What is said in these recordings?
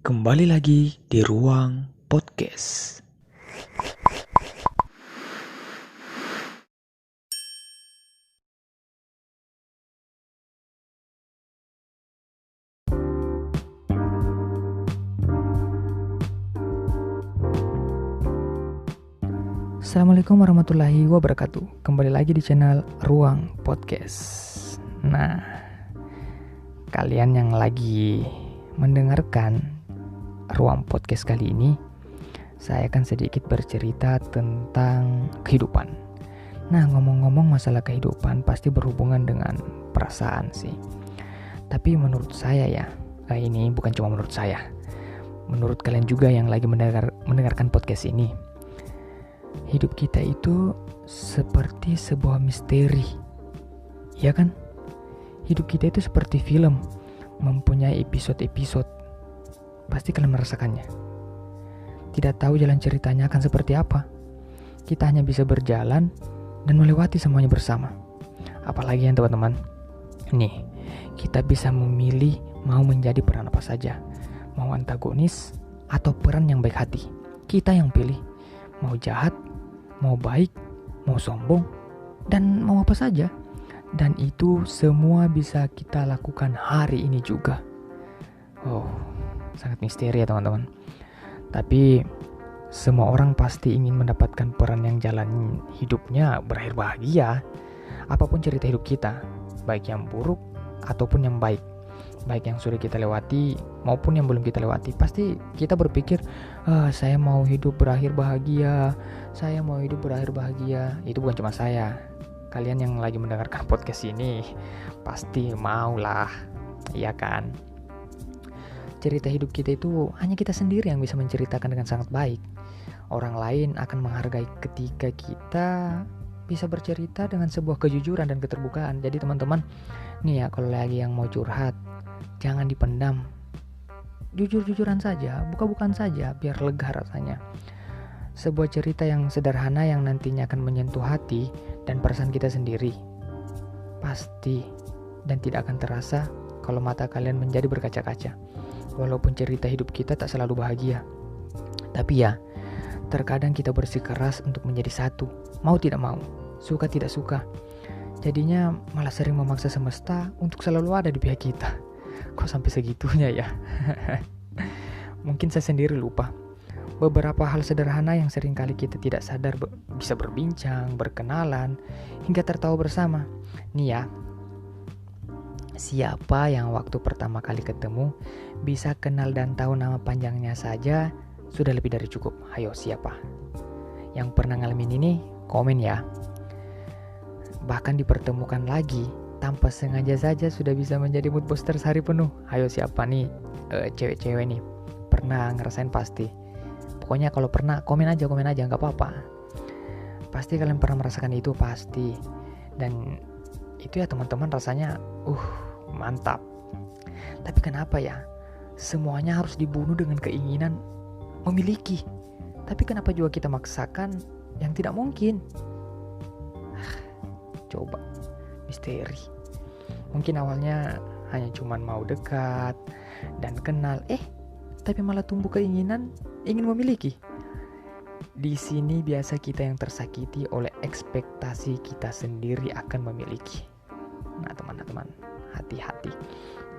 Kembali lagi di Ruang Podcast. Assalamualaikum warahmatullahi wabarakatuh. Kembali lagi di channel Ruang Podcast. Nah, kalian yang lagi mendengarkan Ruang Podcast kali ini, saya akan sedikit bercerita tentang kehidupan. Nah, ngomong-ngomong masalah kehidupan pasti berhubungan dengan perasaan sih. Tapi menurut saya ya, ini bukan cuma menurut saya, menurut kalian juga yang lagi mendengarkan podcast ini, hidup kita itu seperti sebuah misteri, ya kan? Hidup kita itu seperti film, mempunyai episode-episode. Pasti kalian merasakannya. Tidak tahu jalan ceritanya akan seperti apa. Kita hanya bisa berjalan dan melewati semuanya bersama. Apalagi yang teman-teman, nih, kita bisa memilih mau menjadi peran apa saja. Mau antagonis atau peran yang baik hati. Kita yang pilih. Mau jahat, mau baik, mau sombong, dan mau apa saja. Dan itu semua bisa kita lakukan hari ini juga. Sangat misteri ya teman-teman. Tapi semua orang pasti ingin mendapatkan peran yang jalan hidupnya berakhir bahagia. Apapun cerita hidup kita, baik yang buruk ataupun yang baik, baik yang sudah kita lewati maupun yang belum kita lewati, pasti kita berpikir, saya mau hidup berakhir bahagia, saya mau hidup berakhir bahagia. Itu bukan cuma saya, kalian yang lagi mendengarkan podcast ini pasti maulah, iya kan? Cerita hidup kita itu hanya kita sendiri yang bisa menceritakan dengan sangat baik. Orang lain akan menghargai ketika kita bisa bercerita dengan sebuah kejujuran dan keterbukaan. Jadi teman-teman, nih ya, kalau lagi yang mau curhat, jangan dipendam. Jujur-jujuran saja, buka-bukaan saja, biar lega rasanya. Sebuah cerita yang sederhana yang nantinya akan menyentuh hati dan perasaan kita sendiri. Pasti dan tidak akan terasa kalau mata kalian menjadi berkaca-kaca. Walaupun cerita hidup kita tak selalu bahagia. Tapi ya, terkadang kita bersikeras untuk menjadi satu. Mau tidak mau, suka tidak suka. Jadinya malah sering memaksa semesta untuk selalu ada di pihak kita. Kok sampai segitunya ya? Mungkin saya sendiri lupa. Beberapa hal sederhana yang seringkali kita tidak sadar bisa berbincang, berkenalan, hingga tertawa bersama. Nih ya, siapa yang waktu pertama kali ketemu bisa kenal dan tahu nama panjangnya saja sudah lebih dari cukup. Ayo, siapa? Yang pernah ngalamin ini, komen ya. Bahkan dipertemukan lagi tanpa sengaja saja sudah bisa menjadi mood booster sehari penuh. Ayo, siapa nih cewek-cewek nih pernah ngerasain pasti. Pokoknya kalau pernah komen aja gak apa-apa. Pasti kalian pernah merasakan itu pasti. Dan itu ya teman-teman, rasanya mantap. Tapi kenapa ya semuanya harus dibunuh dengan keinginan memiliki? Tapi kenapa juga kita maksakan yang tidak mungkin? Coba, misteri. Mungkin awalnya hanya cuman mau dekat dan kenal, tapi malah tumbuh keinginan ingin memiliki. Di sini biasa kita yang tersakiti oleh ekspektasi kita sendiri akan memiliki. Nah teman-teman, hati-hati.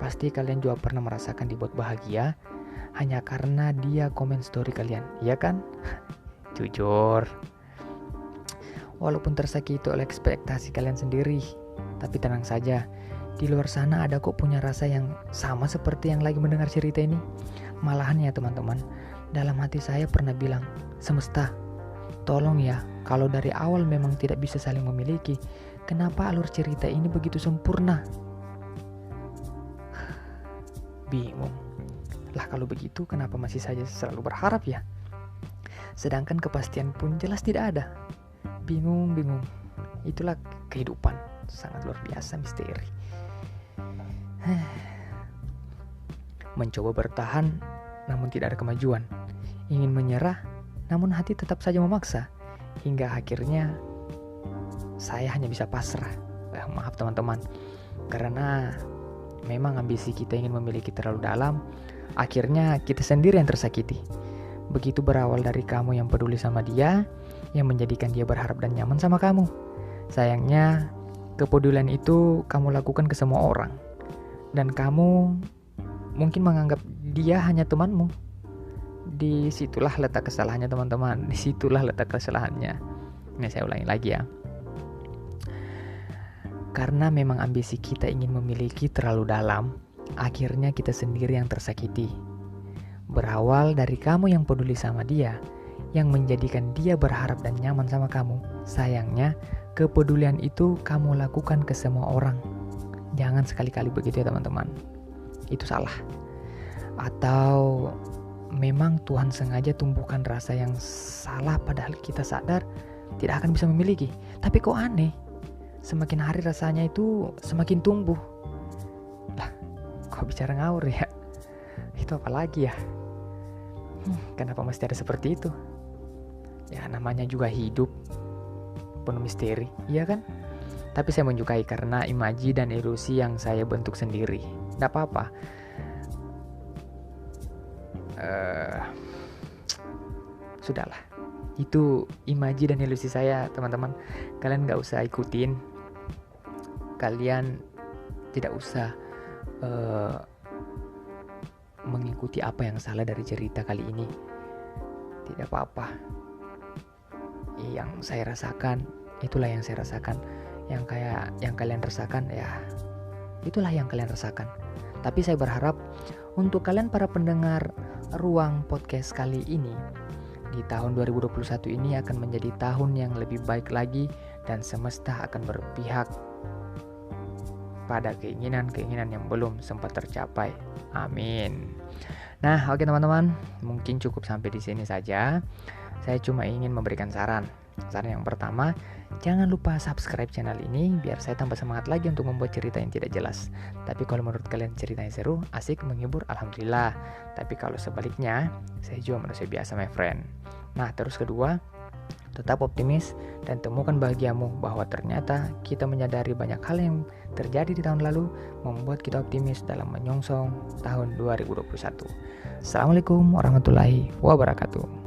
Pasti kalian juga pernah merasakan dibuat bahagia hanya karena dia komen story kalian, iya kan? Jujur. Walaupun tersakiti oleh ekspektasi kalian sendiri, tapi tenang saja, di luar sana ada kok punya rasa yang sama seperti yang lagi mendengar cerita ini. Malahan ya teman-teman, dalam hati saya pernah bilang, semesta, tolong ya, kalau dari awal memang tidak bisa saling memiliki, kenapa alur cerita ini begitu sempurna? Bingung. Lah kalau begitu kenapa masih saja selalu berharap ya? Sedangkan kepastian pun jelas tidak ada. Bingung. Itulah kehidupan, sangat luar biasa misteri. Mencoba bertahan namun tidak ada kemajuan. Ingin menyerah namun hati tetap saja memaksa. Hingga akhirnya saya hanya bisa pasrah. Maaf teman-teman, karena memang ambisi kita ingin memiliki terlalu dalam, Akhirnya kita sendiri yang tersakiti. Begitu berawal dari kamu yang peduli sama dia, yang menjadikan dia berharap dan nyaman sama kamu. Sayangnya, kepedulian itu kamu lakukan ke semua orang. Dan kamu mungkin menganggap dia hanya temanmu. Disitulah letak kesalahannya teman-teman. Disitulah letak kesalahannya. Ini saya ulangi lagi ya. Karena memang ambisi kita ingin memiliki terlalu dalam, akhirnya kita sendiri yang tersakiti. Berawal dari kamu yang peduli sama dia, yang menjadikan dia berharap dan nyaman sama kamu. Sayangnya, kepedulian itu kamu lakukan ke semua orang. Jangan sekali-kali begitu ya teman-teman. Itu salah. Atau memang Tuhan sengaja tumbuhkan rasa yang salah padahal kita sadar tidak akan bisa memiliki. Tapi kok aneh? Semakin hari rasanya itu semakin tumbuh. Lah, kok bicara ngawur ya? Itu apa lagi ya? Kenapa mesti ada seperti itu? Ya namanya juga hidup penuh misteri, iya kan? Tapi saya menyukai karena imaji dan ilusi yang saya bentuk sendiri. Nggak apa-apa. Sudahlah. Itu imaji dan ilusi saya, teman-teman. Kalian nggak usah ikutin. Kalian tidak usah mengikuti apa yang salah dari cerita kali ini. Tidak apa-apa. Yang saya rasakan, itulah yang saya rasakan. Yang kalian rasakan, ya itulah yang kalian rasakan. Tapi saya berharap untuk kalian para pendengar Ruang Podcast kali ini, di tahun 2021 ini akan menjadi tahun yang lebih baik lagi dan semesta akan berpihak pada keinginan-keinginan yang belum sempat tercapai. Amin. Nah, oke teman-teman, mungkin cukup sampai di sini saja. Saya cuma ingin memberikan saran. Saran yang pertama, jangan lupa subscribe channel ini biar saya tambah semangat lagi untuk membuat cerita yang tidak jelas. Tapi kalau menurut kalian ceritanya seru, asik, menghibur, alhamdulillah. Tapi kalau sebaliknya, saya juga manusia biasa, my friend. Nah, terus kedua, tetap optimis dan temukan bahagiamu bahwa ternyata kita menyadari banyak hal yang terjadi di tahun lalu membuat kita optimis dalam menyongsong tahun 2021. Assalamualaikum warahmatullahi wabarakatuh.